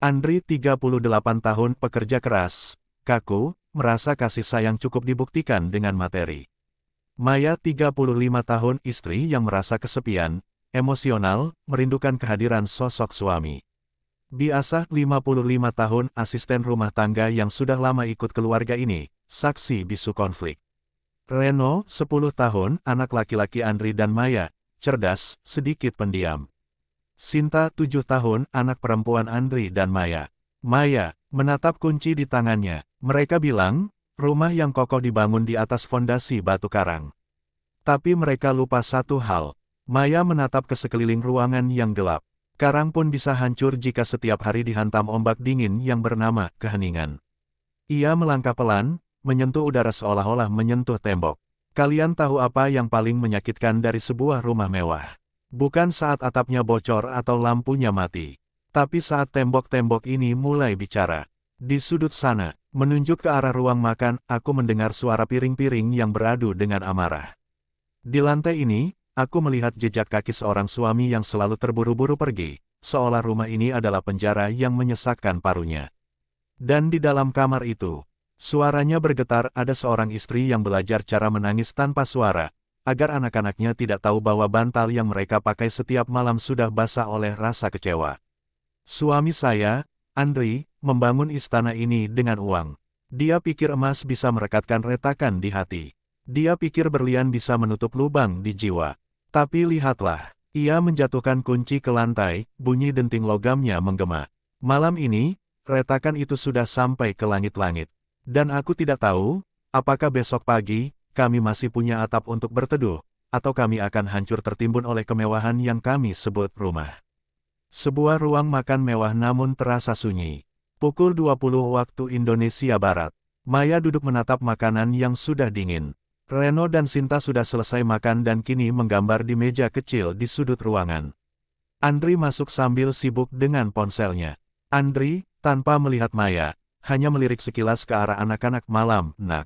Andri 38 tahun pekerja keras, kaku, merasa kasih sayang cukup dibuktikan dengan materi. Maya 35 tahun istri yang merasa kesepian, emosional, merindukan kehadiran sosok suami. Biasa 55 tahun asisten rumah tangga yang sudah lama ikut keluarga ini, saksi bisu konflik. Reno 10 tahun anak laki-laki Andri dan Maya, cerdas, sedikit pendiam. Sinta 7 tahun anak perempuan Andri dan Maya. Maya menatap kunci di tangannya. Mereka bilang, rumah yang kokoh dibangun di atas fondasi batu karang. Tapi mereka lupa satu hal. Maya menatap ke sekeliling ruangan yang gelap. Karang pun bisa hancur jika setiap hari dihantam ombak dingin yang bernama keheningan. Ia melangkah pelan, menyentuh udara seolah-olah menyentuh tembok. Kalian tahu apa yang paling menyakitkan dari sebuah rumah mewah? Bukan saat atapnya bocor atau lampunya mati. Tapi saat tembok-tembok ini mulai bicara. Di sudut sana, menunjuk ke arah ruang makan, aku mendengar suara piring-piring yang beradu dengan amarah. Di lantai ini, aku melihat jejak kaki seorang suami yang selalu terburu-buru pergi, seolah rumah ini adalah penjara yang menyesakkan parunya. Dan di dalam kamar itu, suaranya bergetar, ada seorang istri yang belajar cara menangis tanpa suara, agar anak-anaknya tidak tahu bahwa bantal yang mereka pakai setiap malam sudah basah oleh rasa kecewa. Suami saya, Andri, membangun istana ini dengan uang. Dia pikir emas bisa merekatkan retakan di hati. Dia pikir berlian bisa menutup lubang di jiwa. Tapi lihatlah, ia menjatuhkan kunci ke lantai, bunyi denting logamnya menggema. Malam ini, retakan itu sudah sampai ke langit-langit. Dan aku tidak tahu, apakah besok pagi, kami masih punya atap untuk berteduh, atau kami akan hancur tertimbun oleh kemewahan yang kami sebut rumah. Sebuah ruang makan mewah namun terasa sunyi. Pukul 20 waktu Indonesia Barat. Maya duduk menatap makanan yang sudah dingin. Reno dan Sinta sudah selesai makan dan kini menggambar di meja kecil di sudut ruangan. Andri masuk sambil sibuk dengan ponselnya. Andri, tanpa melihat Maya, hanya melirik sekilas ke arah anak-anak. Malam, nak.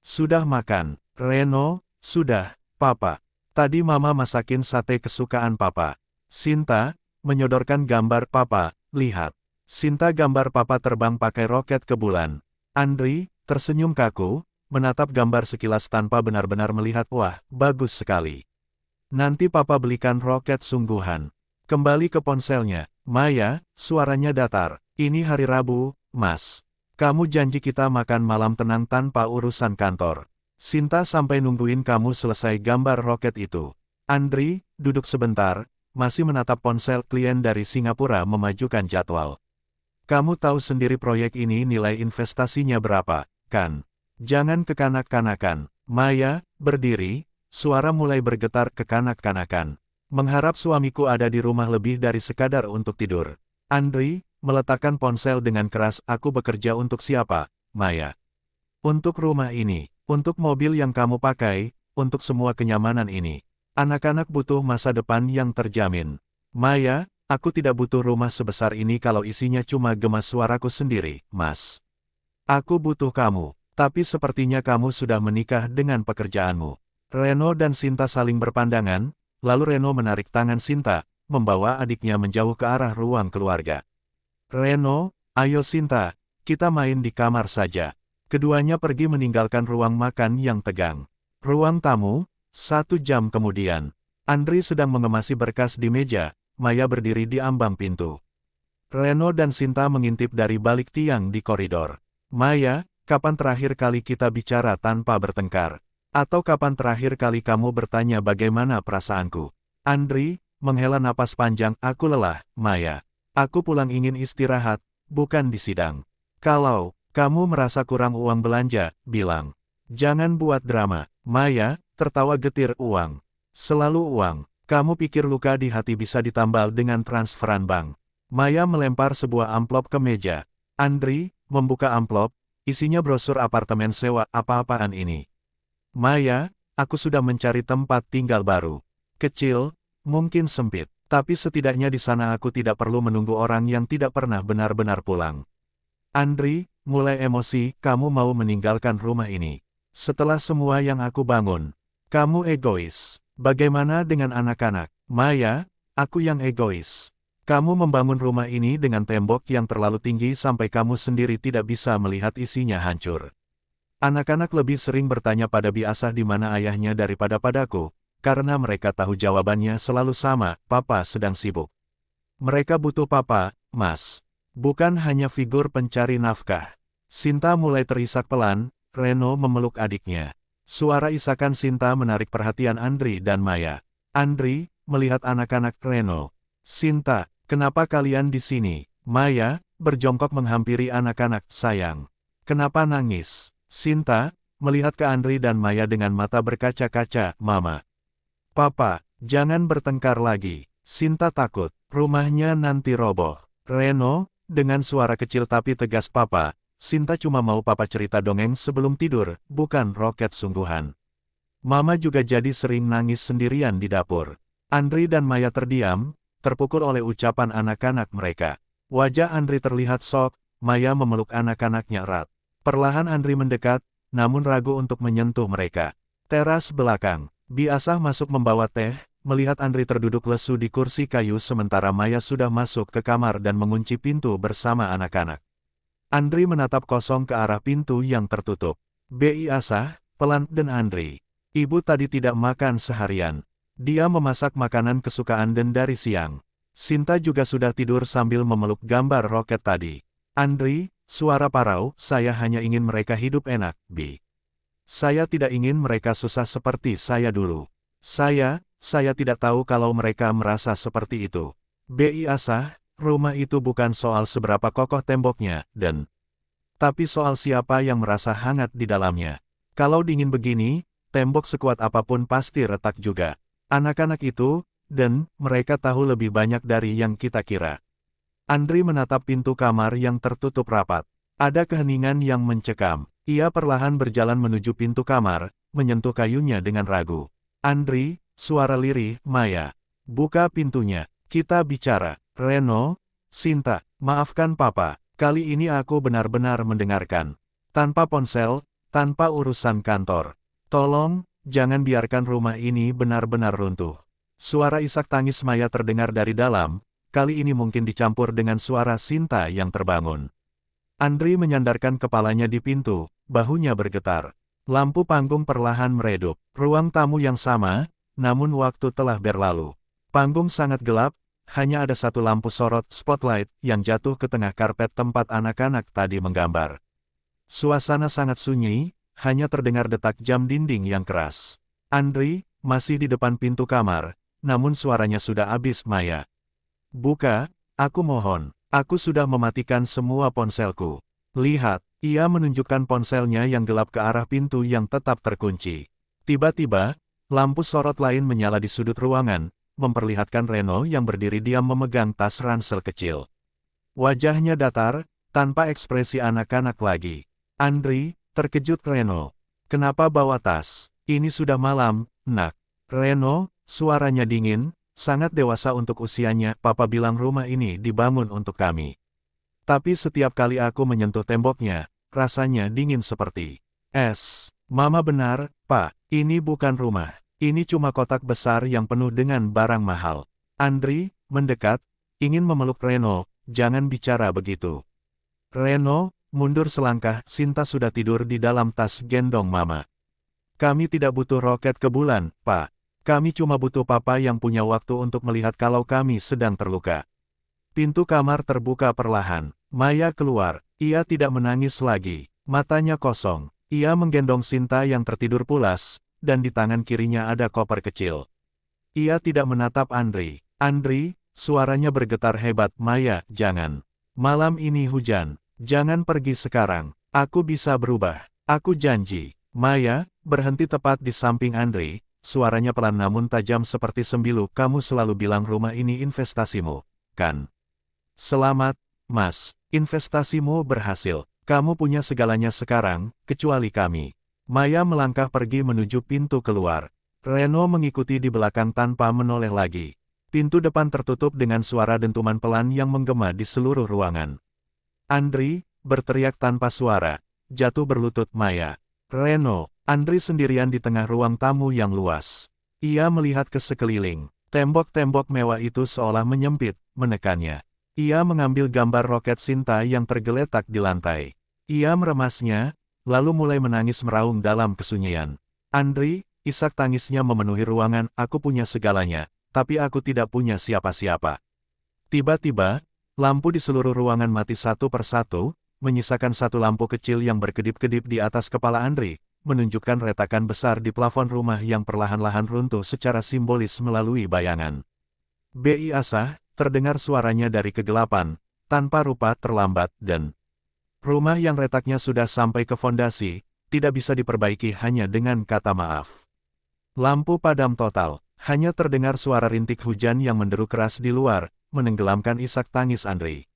Sudah makan, Reno? Sudah, Papa. Tadi Mama masakin sate kesukaan Papa. Sinta, menyodorkan gambar Papa, lihat. Sinta gambar Papa terbang pakai roket ke bulan. Andri, tersenyum kaku, menatap gambar sekilas tanpa benar-benar melihat. Wah, bagus sekali. Nanti Papa belikan roket sungguhan. Kembali ke ponselnya. Maya, suaranya datar. Ini hari Rabu, Mas. Kamu janji kita makan malam tenang tanpa urusan kantor. Sinta sampai nungguin kamu selesai gambar roket itu. Andri, duduk sebentar, masih menatap ponsel. Klien dari Singapura memajukan jadwal. Kamu tahu sendiri proyek ini nilai investasinya berapa, kan? Jangan kekanak-kanakan. Maya, berdiri, suara mulai bergetar kekanak-kanakan. Mengharap suamiku ada di rumah lebih dari sekadar untuk tidur. Andri, meletakkan ponsel dengan keras. Aku bekerja untuk siapa, Maya? Untuk rumah ini, untuk mobil yang kamu pakai, untuk semua kenyamanan ini. Anak-anak butuh masa depan yang terjamin. Maya, aku tidak butuh rumah sebesar ini kalau isinya cuma gemas suaraku sendiri, Mas. Aku butuh kamu, tapi sepertinya kamu sudah menikah dengan pekerjaanmu. Reno dan Sinta saling berpandangan, lalu Reno menarik tangan Sinta, membawa adiknya menjauh ke arah ruang keluarga. Reno, ayo Sinta, kita main di kamar saja. Keduanya pergi meninggalkan ruang makan yang tegang. Ruang tamu, 1 jam kemudian. Andri sedang mengemasi berkas di meja, Maya berdiri di ambang pintu. Reno dan Sinta mengintip dari balik tiang di koridor. Maya, kapan terakhir kali kita bicara tanpa bertengkar? Atau kapan terakhir kali kamu bertanya bagaimana perasaanku? Andri, menghela napas panjang. Aku lelah, Maya. Aku pulang ingin istirahat, bukan di sidang. Kalau kamu merasa kurang uang belanja, bilang. Jangan buat drama. Maya, tertawa getir. Uang. Selalu uang. Kamu pikir luka di hati bisa ditambal dengan transferan bank? Maya melempar sebuah amplop ke meja. Andri, membuka amplop, isinya brosur apartemen sewa. Apa-apaan ini? Maya, aku sudah mencari tempat tinggal baru. Kecil, mungkin sempit. Tapi setidaknya di sana aku tidak perlu menunggu orang yang tidak pernah benar-benar pulang. Andri, mulai emosi. Kamu mau meninggalkan rumah ini. Setelah semua yang aku bangun. Kamu egois. Bagaimana dengan anak-anak? Maya, aku yang egois. Kamu membangun rumah ini dengan tembok yang terlalu tinggi sampai kamu sendiri tidak bisa melihat isinya hancur. Anak-anak lebih sering bertanya pada Biasah di mana ayahnya daripada padaku, karena mereka tahu jawabannya selalu sama, papa sedang sibuk. Mereka butuh papa, Mas. Bukan hanya figur pencari nafkah. Sinta mulai terisak pelan, Reno memeluk adiknya. Suara isakan Sinta menarik perhatian Andri dan Maya. Andri, melihat anak-anak Reno. Sinta, kenapa kalian di sini? Maya, berjongkok menghampiri anak-anak, sayang. Kenapa nangis? Sinta, melihat ke Andri dan Maya dengan mata berkaca-kaca, Mama. Papa, jangan bertengkar lagi. Sinta takut, rumahnya nanti roboh. Reno, dengan suara kecil tapi tegas Papa, Sinta cuma mau papa cerita dongeng sebelum tidur, bukan roket sungguhan. Mama juga jadi sering nangis sendirian di dapur. Andri dan Maya terdiam, terpukul oleh ucapan anak-anak mereka. Wajah Andri terlihat shock, Maya memeluk anak-anaknya erat. Perlahan Andri mendekat, namun ragu untuk menyentuh mereka. Teras belakang, Biasah masuk membawa teh, melihat Andri terduduk lesu di kursi kayu sementara Maya sudah masuk ke kamar dan mengunci pintu bersama anak-anak. Andri menatap kosong ke arah pintu yang tertutup. Biasah, pelan, dan Andri. Ibu tadi tidak makan seharian. Dia memasak makanan kesukaan dan dari siang. Sinta juga sudah tidur sambil memeluk gambar roket tadi. Andri, suara parau, saya hanya ingin mereka hidup enak, Bi. Saya tidak ingin mereka susah seperti saya dulu. Saya tidak tahu kalau mereka merasa seperti itu. Biasah, rumah itu bukan soal seberapa kokoh temboknya, tapi soal siapa yang merasa hangat di dalamnya. Kalau dingin begini, tembok sekuat apapun pasti retak juga. Anak-anak itu, mereka tahu lebih banyak dari yang kita kira. Andri menatap pintu kamar yang tertutup rapat. Ada keheningan yang mencekam. Ia perlahan berjalan menuju pintu kamar, menyentuh kayunya dengan ragu. Andri, suara lirih, Maya. Buka pintunya, kita bicara. Reno, Sinta, maafkan papa, kali ini aku benar-benar mendengarkan. Tanpa ponsel, tanpa urusan kantor. Tolong, jangan biarkan rumah ini benar-benar runtuh. Suara isak tangis Maya terdengar dari dalam, kali ini mungkin dicampur dengan suara Sinta yang terbangun. Andri menyandarkan kepalanya di pintu, bahunya bergetar. Lampu panggung perlahan meredup. Ruang tamu yang sama, namun waktu telah berlalu. Panggung sangat gelap, hanya ada satu lampu sorot spotlight yang jatuh ke tengah karpet tempat anak-anak tadi menggambar. Suasana sangat sunyi, hanya terdengar detak jam dinding yang keras. Andri, masih di depan pintu kamar, namun suaranya sudah habis. Maya. Buka, aku mohon, aku sudah mematikan semua ponselku. Lihat, ia menunjukkan ponselnya yang gelap ke arah pintu yang tetap terkunci. Tiba-tiba, lampu sorot lain menyala di sudut ruangan, memperlihatkan Reno yang berdiri diam memegang tas ransel kecil. Wajahnya datar, tanpa ekspresi anak-anak lagi. Andri, terkejut Reno. Kenapa bawa tas? Ini sudah malam, nak. Reno, suaranya dingin, sangat dewasa untuk usianya. Papa bilang rumah ini dibangun untuk kami. Tapi setiap kali aku menyentuh temboknya, rasanya dingin seperti es. Mama benar, Pak, ini bukan rumah. Ini cuma kotak besar yang penuh dengan barang mahal. Andri, mendekat, ingin memeluk Reno, jangan bicara begitu. Reno, mundur selangkah, Sinta sudah tidur di dalam tas gendong Mama. Kami tidak butuh roket ke bulan, Pak. Kami cuma butuh papa yang punya waktu untuk melihat kalau kami sedang terluka. Pintu kamar terbuka perlahan. Maya keluar, ia tidak menangis lagi. Matanya kosong. Ia menggendong Sinta yang tertidur pulas, dan di tangan kirinya ada koper kecil. Ia tidak menatap Andri. Andri, suaranya bergetar hebat. Maya, jangan. Malam ini hujan. Jangan pergi sekarang. Aku bisa berubah. Aku janji. Maya, berhenti tepat di samping Andri. Suaranya pelan namun tajam seperti sembilu. Kamu selalu bilang rumah ini investasimu, kan? Selamat, Mas. Investasimu berhasil. Kamu punya segalanya sekarang, kecuali kami. Maya melangkah pergi menuju pintu keluar. Reno mengikuti di belakang tanpa menoleh lagi. Pintu depan tertutup dengan suara dentuman pelan yang menggema di seluruh ruangan. Andri, berteriak tanpa suara, jatuh berlutut Maya. Reno, Andri sendirian di tengah ruang tamu yang luas. Ia melihat ke sekeliling. Tembok-tembok mewah itu seolah menyempit, menekannya. Ia mengambil gambar roket Sinta yang tergeletak di lantai. Ia meremasnya, lalu mulai menangis meraung dalam kesunyian. Andri, isak tangisnya memenuhi ruangan. Aku punya segalanya, tapi aku tidak punya siapa-siapa. Tiba-tiba, lampu di seluruh ruangan mati satu persatu, menyisakan satu lampu kecil yang berkedip-kedip di atas kepala Andri, menunjukkan retakan besar di plafon rumah yang perlahan-lahan runtuh secara simbolis melalui bayangan. "Bi Asah," terdengar suaranya dari kegelapan, tanpa rupa terlambat dan rumah yang retaknya sudah sampai ke fondasi, tidak bisa diperbaiki hanya dengan kata maaf. Lampu padam total, hanya terdengar suara rintik hujan yang menderu keras di luar, menenggelamkan isak tangis Andri.